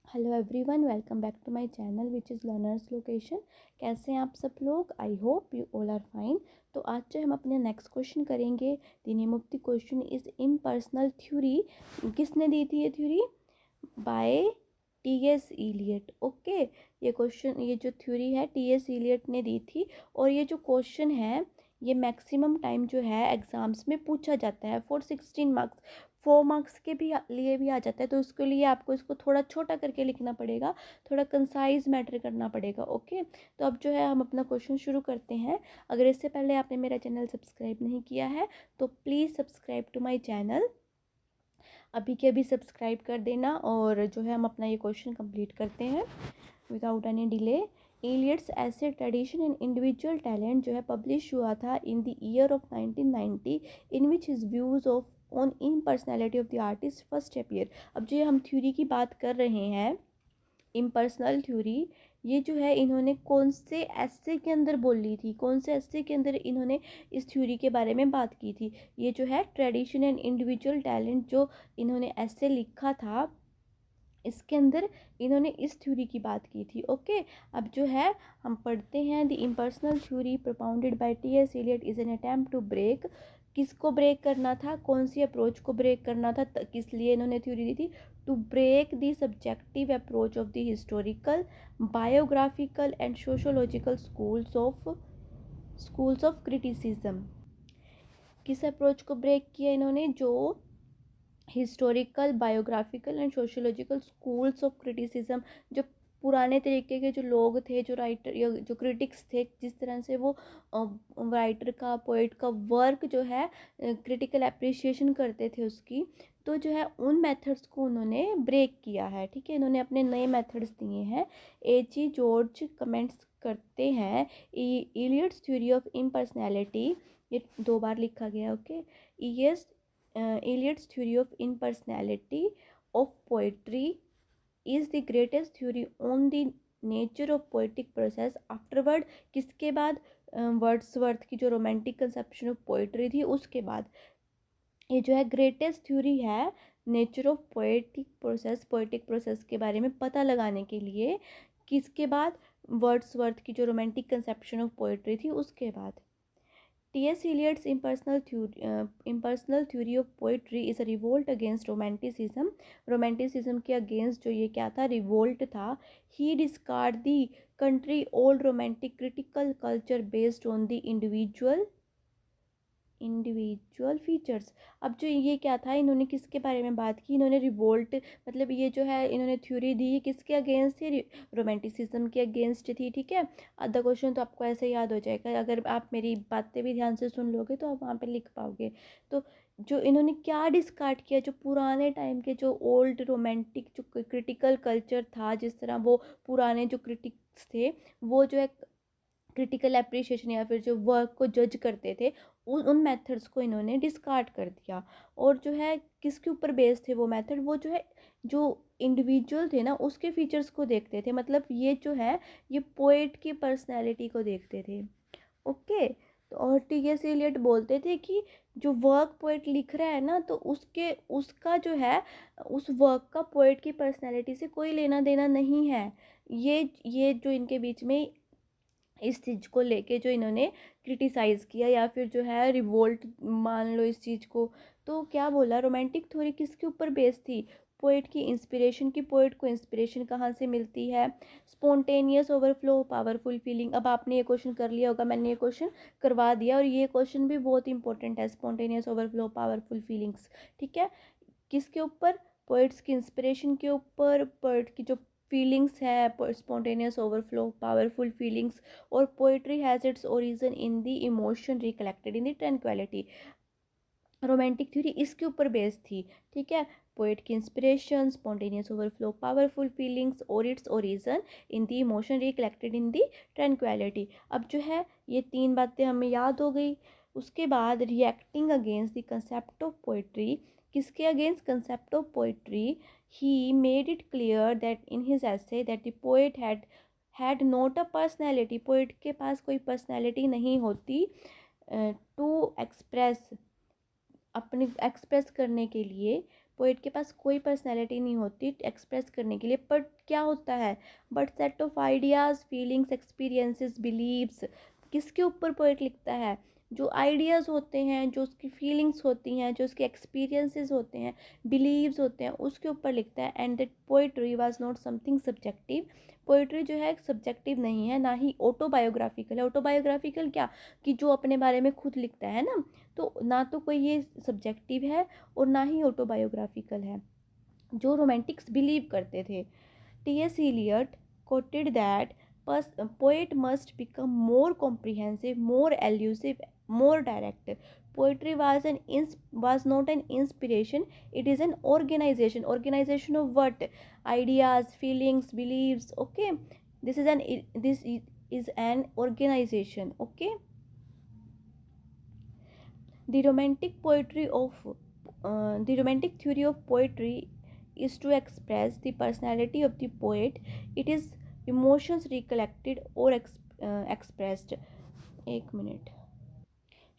Hello everyone, welcome back to my channel which is learners location. कैसे हैं आप सब लोग? I hope you all are fine. तो आज जो हम अपने नेक्स्ट क्वेश्चन करेंगे, the name of the question is impersonal theory. किसने दी थी ये theory? By T S. Eliot. Okay, ये जो थ्योरी है टी.एस. इलियट ने दी थी। और ये जो क्वेश्चन है ये मैक्सिमम टाइम जो है एग्ज़ाम्स में पूछा जाता है फॉर 16 मार्क्स। 4 मार्क्स के भी लिए भी आ जाता है, तो उसके लिए आपको इसको थोड़ा छोटा करके लिखना पड़ेगा, थोड़ा कंसाइज मैटर करना पड़ेगा। ओके, तो अब जो है हम अपना क्वेश्चन शुरू करते हैं। अगर इससे पहले आपने मेरा चैनल सब्सक्राइब नहीं किया है तो please subscribe to my channel, अभी के अभी सब्सक्राइब कर देना। और जो है हम अपना ये क्वेश्चन कंप्लीट करते हैं विदाउट एनी डिले। इलियट्स ऐसे ट्रेडिशन एंड इंडिविजुअल टैलेंट जो है पब्लिश हुआ था in the year of 1990, in which his views of on in personality of the artist first appear. अब जो हम थ्योरी की बात कर रहे हैं, इम्पर्सनल थ्योरी, ये जो है इन्होंने कौन से एस्से के अंदर बोली थी, कौन से एस्से के अंदर इन्होंने इस थ्योरी के बारे में बात की थी? ये जो है ट्रेडिशन एंड इंडिविजुअल टैलेंट जो इन्होंने एस्से लिखा था, इसके अंदर इन्होंने इस थ्योरी की बात की थी। ओके, अब जो है हम पढ़ते हैं। The impersonal theory propounded by T S. Eliot is an attempt to break. किसको ब्रेक करना था? कौन सी अप्रोच को ब्रेक करना था? किस लिए इन्होंने थ्योरी दी थी? To break the subjective approach of the historical, biographical and sociological schools of criticism. किस अप्रोच को ब्रेक किया इन्होंने? जो historical, biographical and sociological schools of criticism, जो पुराने तरीके के जो लोग थे, जो राइटर या जो क्रिटिक्स थे, जिस तरह से वो राइटर का, पोइट का वर्क जो है क्रिटिकल अप्रिसिएशन करते थे उसकी, तो जो है उन मेथड्स को उन्होंने ब्रेक किया है। ठीक है, इन्होंने अपने नए मेथड्स दिए हैं। A.G. जॉर्ज कमेंट्स करते हैं, इलियट्स थ्योरी ऑफ इम्पर्सनैलिटी, ये 2 बार लिखा गया। Okay, yes, Eliot's theory of impersonality of poetry is the greatest theory on the nature of poetic process. Afterward, किसके बाद? वर्ड्सवर्थ की जो रोमांटिक कंसेप्शन ऑफ पोइट्री थी उसके बाद ये जो है ग्रेटेस्ट थ्योरी है नेचर ऑफ पोएटिक प्रोसेस के बारे में पता लगाने के लिए। किसके बाद? वर्ड्सवर्थ की जो रोमांटिक कंसेप्शन ऑफ पोइट्री थी उसके बाद। T.S. Eliot's impersonal theory of poetry is a revolt against romanticism. Romanticism के अगेंस्ट जो ये क्या था? रिवोल्ट था। He discard the country old romantic critical culture based on the individual features. अब जो ये क्या था, इन्होंने किसके बारे में बात की? इन्होंने रिवोल्ट, मतलब ये जो है इन्होंने थ्योरी दी, ये किसके अगेंस्ट थी? रोमांटिसिज्म के अगेंस्ट थी। ठीक है, आधा क्वेश्चन तो आपको ऐसे याद हो जाएगा, अगर आप मेरी बातें भी ध्यान से सुन लोगे तो आप वहाँ पे लिख पाओगे। तो जो इन्होंने क्या डिस्कार्ड किया? जो पुराने टाइम के जो ओल्ड रोमांटिक जो क्रिटिकल कल्चर था, जिस तरह वो पुराने जो क्रिटिक्स थे वो जो है क्रिटिकल एप्रिसिएशन या फिर जो वर्क को जज करते थे, उन मेथड्स को इन्होंने डिस्कार्ड कर दिया। और जो है किसके ऊपर बेस्ड थे वो मेथड? वो जो है जो इंडिविजुअल थे ना उसके फीचर्स को देखते थे, मतलब ये जो है ये पोएट की पर्सनैलिटी को देखते थे। ओके, तो और T.S. इलियट बोलते थे कि जो वर्क पोएट लिख रहा है ना, तो उसका जो है उस वर्क का पोएट की पर्सनैलिटी से कोई लेना देना नहीं है। ये जो इनके बीच में इस चीज़ को लेके जो इन्होंने क्रिटिसाइज़ किया या फिर जो है रिवोल्ट मान लो इस चीज़ को, तो क्या बोला? रोमांटिक थ्योरी किसके ऊपर बेस्ड थी? पोएट की इंस्पिरेशन की। पोएट को इंस्पिरेशन कहाँ से मिलती है? Spontaneous overflow, powerful feeling. अब आपने ये क्वेश्चन कर लिया होगा, मैंने ये क्वेश्चन करवा दिया, और ये क्वेश्चन भी बहुत इंपॉर्टेंट है, स्पॉन्टेनियस ओवरफ्लो, पावरफुल फीलिंग्स। ठीक है, किसके ऊपर? पोइट्स की इंस्पिरेशन के ऊपर, पोइट की जो फीलिंग्स है, स्पॉन्टेनियस ओवरफ्लो, पावरफुल फीलिंग्स। और poetry has its origin in the emotion recollected in the tranquillity. Romantic theory इसके ऊपर बेस्ड थी। ठीक है, पोएट की inspiration, spontaneous overflow, powerful feelings और its origin in the emotion recollected in the tranquillity. अब जो है ये 3 बातें हमें याद हो गई। उसके बाद reacting against the concept of poetry. किसके against? Concept of poetry. He made it clear that in his essay that the poet had not a personality. Poet के पास कोई पर्सनैलिटी नहीं होती टू एक्सप्रेस, अपने एक्सप्रेस करने के लिए पोइट के पास कोई पर्सनैलिटी नहीं होती एक्सप्रेस करने के लिए, बट क्या होता है, but set of ideas, feelings, experiences, beliefs. किसके ऊपर पोइट लिखता है? जो आइडियाज़ होते हैं, जो उसकी फीलिंग्स होती हैं, जो उसके एक्सपीरियंसेस होते हैं, बिलीव्स होते हैं, उसके ऊपर लिखता है। And that poetry was not something subjective. Poetry जो है सब्जेक्टिव नहीं है, ना ही ऑटोबायोग्राफिकल है। ऑटोबायोग्राफिकल क्या, कि जो अपने बारे में खुद लिखता है ना, तो ना तो कोई ये सब्जेक्टिव है और ना ही ऑटोबायोग्राफिकल है, जो रोमांटिक्स बिलीव करते थे। T.S. Eliot quoted that poet must become more comprehensive, more elusive, more direct. Poetry was not an inspiration; it is an organization. Organization of what? Ideas, feelings, beliefs. Okay, this is an organization. Okay, the romantic poetry of the romantic theory of poetry is to express the personality of the poet. It is emotions recollected or expressed. एक minute,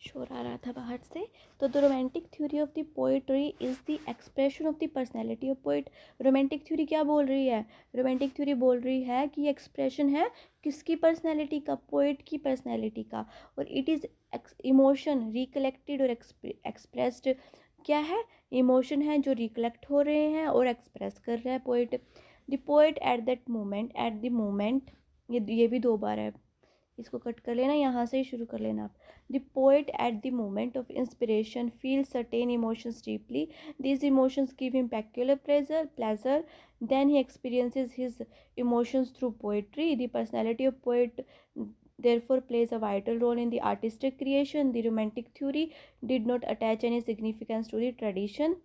शोर आ रहा था बाहर से। तो the romantic theory of the poetry is the expression of the personality of poet. Romantic theory क्या बोल रही है? रोमांटिक थ्योरी बोल रही है कि एक्सप्रेशन है किसकी पर्सनैलिटी का? पोइट की पर्सनैलिटी का। और इट इज़ इमोशन रिकलेक्टेड और एक्सप्रेस्ड। क्या है? इमोशन है जो रिकलेक्ट हो रहे हैं और एक्सप्रेस कर रहा है poet. The poet at the moment, ये भी दो बार है, इसको कट कर लेना, यहाँ से ही शुरू कर लेना आप। The poet at the moment of inspiration feel certain emotions deeply, these emotions give him peculiar pleasure, then he experiences his emotions through poetry. The personality of poet therefore plays a vital role in the artistic creation. The romantic theory did not attach any significance to the tradition.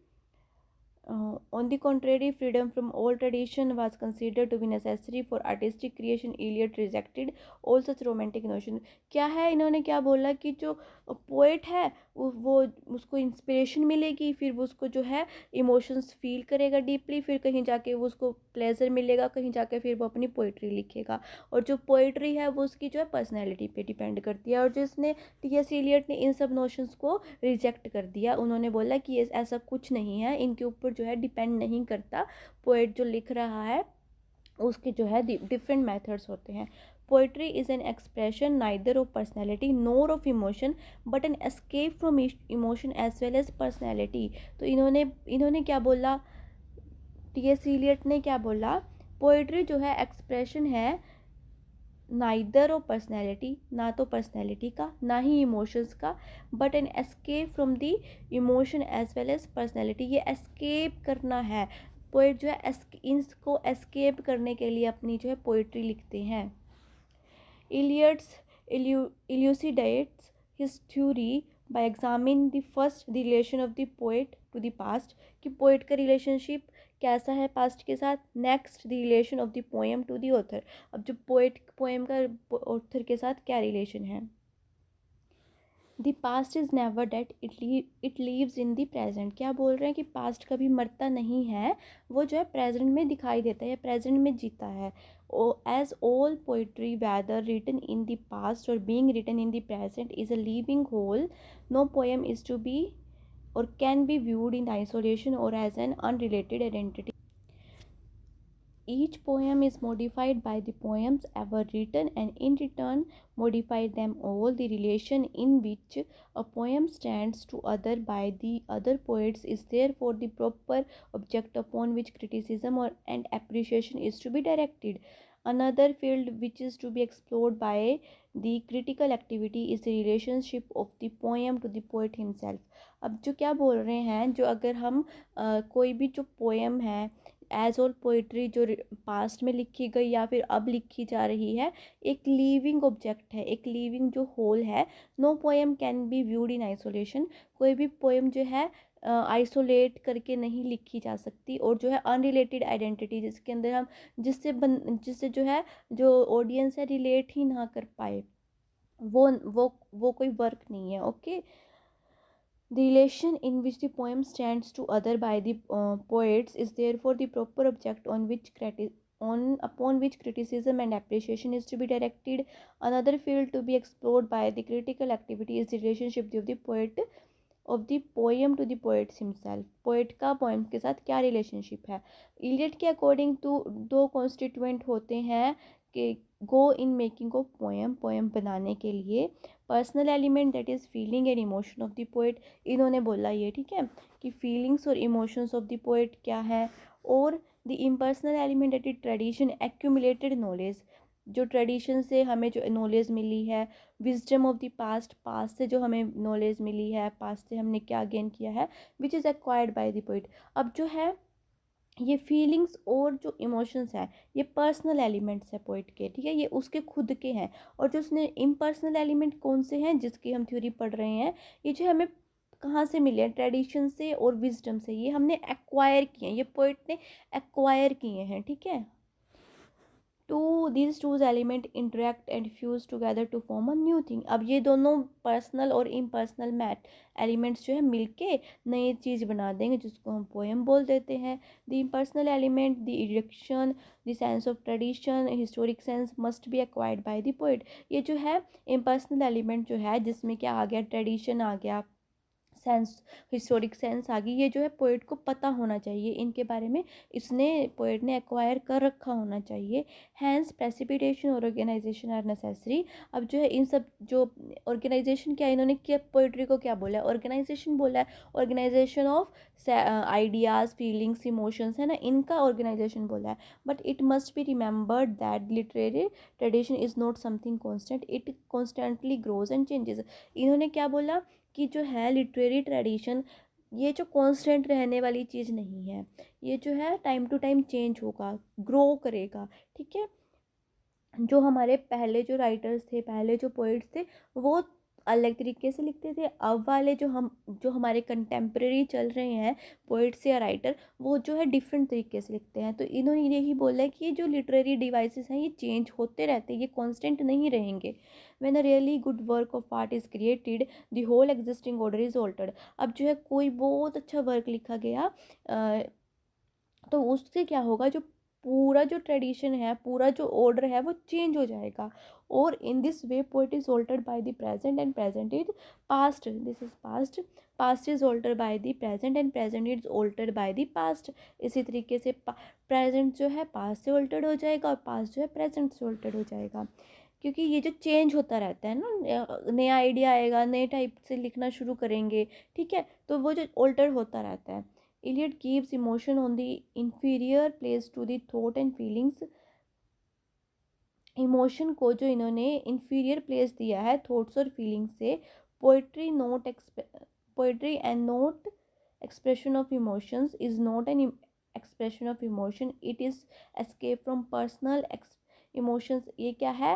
On the contrary, freedom from all tradition was considered to be necessary for artistic creation. Eliot rejected all such romantic notion. क्या है, इन्होंने क्या बोला कि जो poet है वो उसको इंस्पिरेशन मिलेगी, फिर वो उसको जो है इमोशंस फील करेगा डीपली, फिर कहीं जाके वो उसको प्लेजर मिलेगा, कहीं जाके फिर वो अपनी पोइट्री लिखेगा। और जो पोइट्री है वो उसकी जो है पर्सनैलिटी पे डिपेंड करती है। और जिसने T.S. एलियट ने इन सब नोशंस को रिजेक्ट कर दिया, उन्होंने बोला कि ये ऐसा कुछ नहीं है, इनके ऊपर जो है डिपेंड नहीं करता। पोएट जो लिख रहा है उसके जो है डिफरेंट मेथड्स होते हैं। Poetry is an expression neither of personality nor of emotion but an escape from emotion as well as personality. तो इन्होंने क्या बोला? T.S. एलियट ने क्या बोला? पोइट्री जो है एक्सप्रेशन है नाइदर ऑफ पर्सनैलिटी, ना तो पर्सनैलिटी का ना ही इमोशंस का, but an escape from the emotion as well as personality. ये एस्केप करना है। पोइट जो है इसको एस्केप करने के लिए अपनी जो है पोइट्री लिखते हैं। Eliot's elucidates his theory by examining the relation of the poet to the past, कि पोइट का रिलेशनशिप कैसा है पास्ट के साथ। Next the relation of the poem to the author. अब जो पोएम का ऑथर के साथ क्या रिलेशन है। The past is never dead, it leaves in the present. क्या बोल रहे हैं कि पास्ट कभी मरता नहीं है, वो जो है प्रेजेंट में दिखाई देता है या प्रेजेंट में जीता है। As all poetry whether written in the past or being written in the present is a living whole, no poem is to be or can be viewed in isolation or as an unrelated identity. Each poem is modified by the poems ever written and in return modify them all. The relation in which a poem stands to other by the other poets is therefore the proper object upon which criticism and appreciation is to be directed. Another field which is to be explored by the critical activity is the relationship of the poem to the poet himself. अब जो क्या बोल रहे हैं, जो अगर हम कोई भी जो पोएम है एज ऑल पोइट्री जो पास्ट में लिखी गई या फिर अब लिखी जा रही है, एक लिविंग ऑब्जेक्ट है, एक लिविंग जो होल है। No poem can be viewed in isolation. कोई भी पोएम जो है आइसोलेट करके नहीं लिखी जा सकती। और जो है अनरिलेटेड आइडेंटिटी, जिसके अंदर हम जिससे जो है जो ऑडियंस है रिलेट ही ना कर पाए, वो कोई वर्क नहीं है। Okay, The relation in which the poem stands to other by the poets is therefore the proper object upon which criticism and appreciation is to be directed. Another field to be explored by the critical activity is the relationship of the poet of the poem to the poet himself, poet का poem के साथ क्या relationship है। Elliot के according to दो constituent होते हैं कि go in making of poem, poem बनाने के लिए। Personal element that is feeling and emotion of the poet, इन्होंने बोला ये, ठीक है, कि फीलिंग्स और इमोशंस ऑफ द पोएट क्या है। और the impersonal element that is tradition accumulated knowledge, जो ट्रेडिशन से हमें जो नॉलेज मिली है, wisdom of the past, past से जो हमें नॉलेज मिली है, पास्ट से हमने क्या गेन किया है, which is acquired by the poet. अब जो है ये फीलिंग्स और जो इमोशंस हैं ये पर्सनल एलिमेंट्स है पोइट के, ठीक है, ये उसके खुद के हैं। और जो उसने इम्पर्सनल एलिमेंट कौन से हैं जिसकी हम थ्योरी पढ़ रहे हैं, ये जो हमें कहाँ से मिले हैं, ट्रेडिशन से और विजडम से, ये हमने एक्वायर किए हैं, ये पोइट ने एक्वायर किए हैं, ठीक है। these two element interact and fuse together to form a new thing. अब ये दोनों पर्सनल और इम्पर्सनल मैट एलिमेंट्स जो है मिलके नई चीज़ बना देंगे जिसको हम पोएम बोल देते हैं। The impersonal element, the erection, the sense of tradition, historic sense must be acquired by the poet. ये जो है इम्पर्सनल एलिमेंट जो है जिसमें क्या आ गया, ट्रेडिशन आ गया, सेंस, हिस्टोरिक सेंस आ गई, ये जो है पोइट को पता होना चाहिए, इनके बारे में इसने पोइट ने एक्वायर कर रखा होना चाहिए। हैंस प्रेसिपिटेशन और ऑर्गेनाइजेशन आर नेसेसरी। अब जो है इन सब जो ऑर्गेनाइजेशन क्या, इन्होंने क्या पोइट्री को क्या बोला है, ऑर्गेनाइजेशन बोला है, organisation of ideas, feelings, emotions है ना, इनका ऑर्गेनाइजेशन बोला है। But it must be remembered that literary tradition is not something constant, it constantly grows and changes. इन्होंने क्या बोला कि जो है लिटरेरी ट्रेडिशन ये जो कांस्टेंट रहने वाली चीज़ नहीं है, ये जो है टाइम टू टाइम चेंज होगा, ग्रो करेगा, ठीक है। जो हमारे पहले जो राइटर्स थे, पहले जो पोइट्स थे, वो अलग तरीके से लिखते थे। अब वाले जो हमारे कंटेम्प्रेरी चल रहे हैं पोइट्स या राइटर, वो जो है डिफरेंट तरीके से लिखते हैं। तो इन्होंने यही बोला है कि ये जो लिटरेरी डिवाइसेस हैं ये चेंज होते रहते हैं, ये कांस्टेंट नहीं रहेंगे। When a really good work of art is created the whole existing order is altered. अब जो है कोई बहुत अच्छा वर्क लिखा गया तो उससे क्या होगा, जो पूरा जो ट्रेडिशन है, पूरा जो ऑर्डर है वो चेंज हो जाएगा। और in this way poet is altered by the present and present is past, this is past, past is altered by the present and present is altered by the past. इसी तरीके से present जो है past से altered हो जाएगा और past जो है प्रेजेंट से ऑल्टर्ड हो जाएगा, क्योंकि ये जो चेंज होता रहता है ना, नया आइडिया आएगा, नए टाइप से लिखना शुरू करेंगे, ठीक है, तो वो जो ऑल्टर होता रहता है। Eliot gives emotion on the inferior place to the thought and feelings। Emotion को जो इन्होंने inferior place दिया है थॉट्स और फीलिंग्स से। Poetry note poetry and note expression of emotions is not an expression of emotion, it is escape from personal emotions। ये क्या है,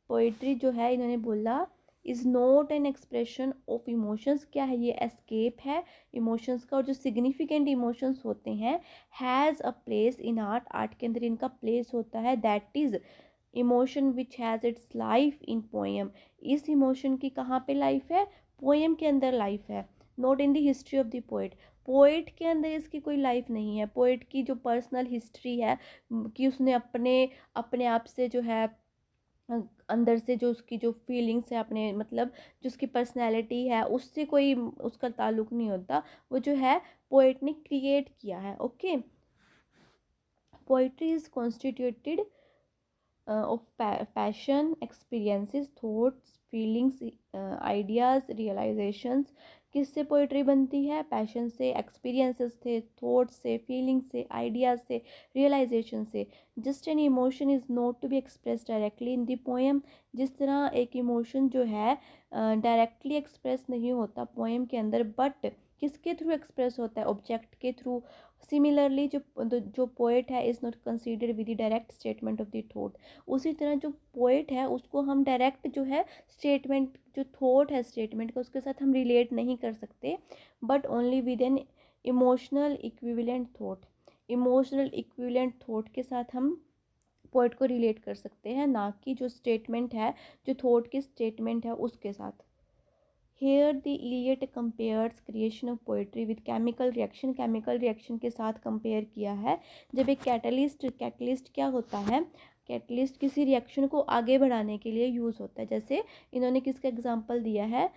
पोइट्री जो है इन्होंने बोला is not an expression of emotions, क्या है ये, एस्केप है इमोशंस का। और जो सिग्निफिकेंट इमोशंस होते हैं has a place in art, art के अंदर इनका प्लेस होता है। That is emotion which has its life in poem. इस इमोशन की कहाँ पे लाइफ है, पोएम के अंदर लाइफ है, not in the history of the poet. Poet के अंदर इसकी कोई लाइफ नहीं है। पोइट की जो पर्सनल हिस्ट्री है कि उसने अपने अपने आप से जो है अंदर से जो उसकी जो फीलिंग्स है, अपने मतलब जो उसकी पर्सनैलिटी है, उससे कोई उसका ताल्लुक़ नहीं होता, वो जो है पोइट ने क्रिएट किया है। Okay, poetry is constituted of passion, experiences, thoughts, feelings, ideas, realisations. किससे पोइट्री बनती है, पैशन से, एक्सपीरियंसेस से, थॉट्स से, फीलिंग्स से, आइडियाज़ से, रियलाइजेशन से। Just an emotion is not to be express directly in the poem. जिस तरह एक इमोशन जो है डायरेक्टली एक्सप्रेस नहीं होता पोएम के अंदर, बट किसके थ्रू एक्सप्रेस होता है, ऑब्जेक्ट के थ्रू। सिमिलरली जो पोएट है is not considered with the direct statement of the thought. उसी तरह जो पोएट है उसको हम डायरेक्ट जो है स्टेटमेंट, जो थॉट है स्टेटमेंट का, उसके साथ हम रिलेट नहीं कर सकते, but only with an emotional equivalent thought. Emotional equivalent thought के साथ हम पोएट को रिलेट कर सकते हैं, ना कि जो स्टेटमेंट है, जो थॉट की स्टेटमेंट है उसके साथ। Here the Eliot compares creation of poetry with chemical reaction. Chemical reaction के साथ कंपेयर किया है। जब एक कैटलिस्ट क्या होता है, कैटलिस्ट किसी रिएक्शन को आगे बढ़ाने के लिए यूज़ होता है। जैसे इन्होंने किसका एग्जांपल दिया है,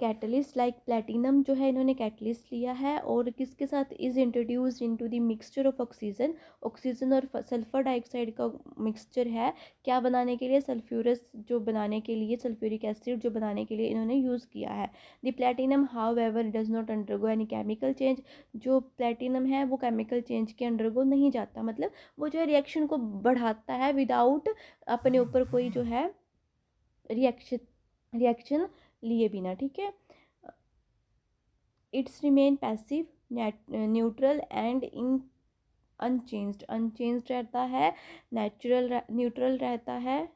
कैटलिस्ट लाइक प्लेटिनम जो है इन्होंने कैटलिस्ट लिया है और किसके साथ is introduced into the mixture of oxygen, oxygen और सल्फर डाइऑक्साइड का मिक्सचर है, क्या बनाने के लिए, सल्फ्यूरस जो बनाने के लिए, सल्फ्यूरिक एसिड जो बनाने के लिए इन्होंने यूज़ किया है। The platinum how ever does not undergo any chemical change, जो प्लेटिनम है वो केमिकल चेंज के अंडरगो नहीं जाता, मतलब वो जो है रिएक्शन को बढ़ाता है विदाउट अपने ऊपर कोई जो है रिएक्शन रिएक्शन लिए बिना, ठीक है। It's remain passive, neutral and in unchanged, unchanged रहता है, नेचुरल न्यूट्रल रहता है,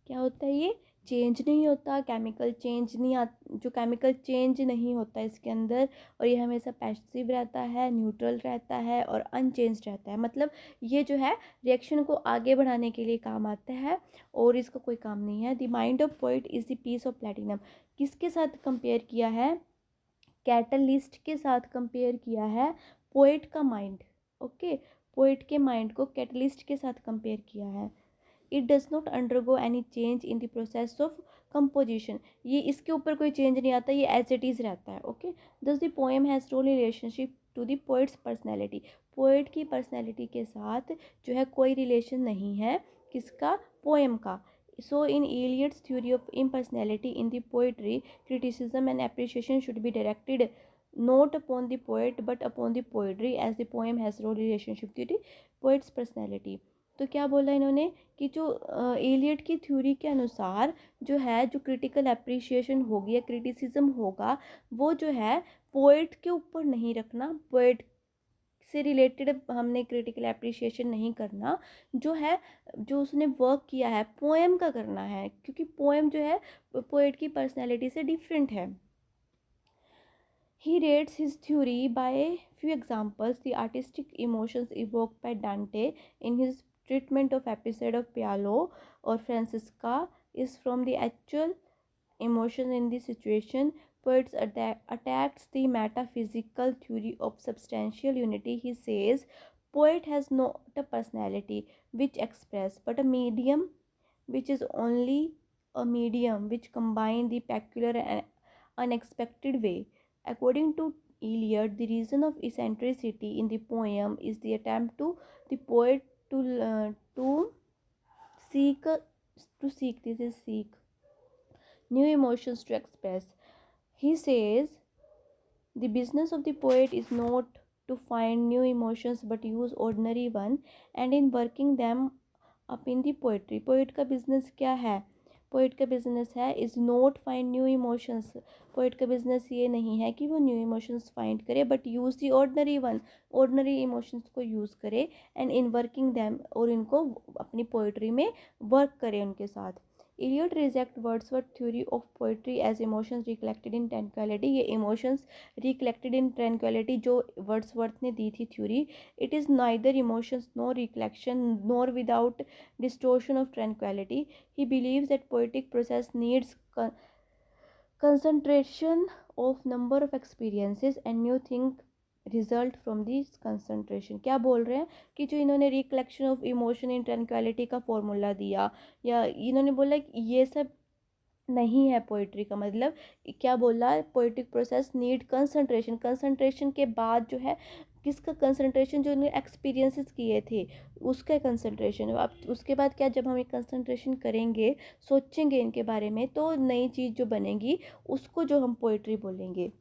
क्या होता है ये, चेंज नहीं होता, केमिकल चेंज नहीं आ, जो केमिकल चेंज नहीं होता इसके अंदर, और ये हमेशा पैसिव रहता है, न्यूट्रल रहता है और अनचेंज रहता है, मतलब ये जो है रिएक्शन को आगे बढ़ाने के लिए काम आता है और इसका कोई काम नहीं है। The mind of poet is the piece of platinum, किसके साथ कंपेयर किया है, कैटलिस्ट के साथ कंपेयर किया है पोएट का माइंड, ओके, पोएट के माइंड को कैटलिस्ट के साथ कंपेयर किया है। It does not undergo any change in the process of composition, ये इसके ऊपर कोई चेंज नहीं आता, ये एज इट इज़ रहता है, okay. Thus the poem has no relationship to the poet's personality, poet की पर्सनैलिटी के साथ जो है कोई रिलेशन नहीं है, किसका, पोएम का। So in Eliot's theory of impersonality in the poetry, criticism and appreciation should be directed not upon the poet but upon the poetry, as the poem has no relationship to the poet's personality. तो क्या बोला इन्होंने कि जो Elliott की theory के अनुसार जो है, जो क्रिटिकल अप्रिशिएशन होगी या क्रिटिसिज्म होगा वो जो है पोएट के ऊपर नहीं रखना, पोएट से रिलेटेड हमने क्रिटिकल अप्रिशिएशन नहीं करना, जो है जो उसने वर्क किया है पोएम का करना है, क्योंकि पोएम जो है पोएट की पर्सनैलिटी से डिफरेंट है। He rates his theory by few examples. The artistic emotions evoked by Dante in his treatment of episode of Paolo or Francesca is from the actual emotion in the situation. Poets attacks the metaphysical theory of substantial unity. He says, poet has not a personality which express, but a medium which is only a medium which combine the peculiar and unexpected way. According to Eliot, the reason of eccentricity in the poem is the attempt to the poet to seek this is seek new emotions to express. He says the business of the poet is not to find new emotions but use ordinary one and in working them up in the poetry. Poet का business क्या है? Poet का business है is not find new emotions, poet का business ये नहीं है कि वो न्यू इमोशंस फाइंड करे but use the ordinary one, ordinary emotions को यूज़ करे एंड इन वर्किंग दैम, और इनको अपनी पोइट्री में वर्क करे उनके साथ। Eliot reject Wordsworth theory of poetry as emotions recollected in tranquility, ये emotions recollected in tranquility जो वर्ड्सवर्थ ने दी थी theory, it is neither emotions nor recollection nor without distortion of tranquility. He believes that poetic process needs concentration of number of experiences and new thing result from this concentration. क्या बोल रहे हैं कि जो इन्होंने recollection of emotion in tranquillity का formula दिया या इन्होंने बोला कि ये सब नहीं है पोइट्री का, मतलब क्या बोला, poetic process need concentration, concentration के बाद जो है किसका कंसंट्रेशन, जो इन्होंने एक्सपीरियंसेस किए थे उसका कंसंट्रेशन। अब उसके बाद क्या, जब हम एक कंसंट्रेशन करेंगे, सोचेंगे इनके बारे में, तो नई चीज़ जो बनेगी उसको जो हम पोइट्री बोलेंगे।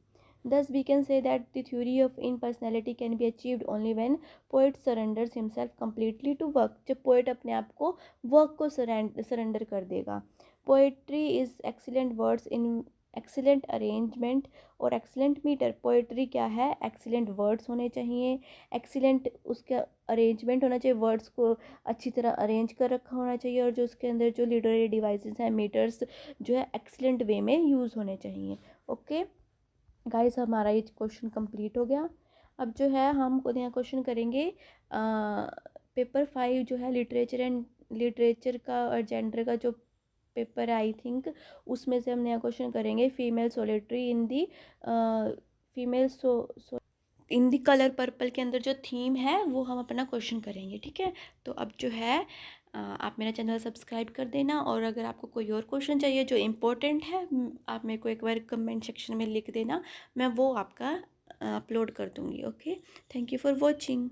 Thus, we can say that the theory of impersonality can be achieved only when poet surrenders himself completely to work. जब poet अपने आप को work को surrender कर देगा। Poetry is excellent words in excellent arrangement और excellent meter. Poetry क्या है, excellent words होने चाहिए, excellent उसका arrangement होना चाहिए, words को अच्छी तरह arrange कर रखा होना चाहिए, और जो उसके अंदर जो literary devices हैं, meters जो है excellent way में use होने चाहिए। ओके गाइस, हमारा ये क्वेश्चन कंप्लीट हो गया। अब जो है हम नया क्वेश्चन करेंगे पेपर 5 जो है लिटरेचर का और जेंडर का जो पेपर आई थिंक, उसमें से हम नया क्वेश्चन करेंगे female solitary in the female in the colour purple के अंदर जो थीम है वो हम अपना क्वेश्चन करेंगे, ठीक है। तो अब जो है आप मेरा चैनल सब्सक्राइब कर देना, और अगर आपको कोई और क्वेश्चन चाहिए जो इम्पोर्टेंट है, आप मेरे को एक बार कमेंट सेक्शन में लिख देना, मैं वो आपका अपलोड कर दूँगी। Okay, thank you for watching.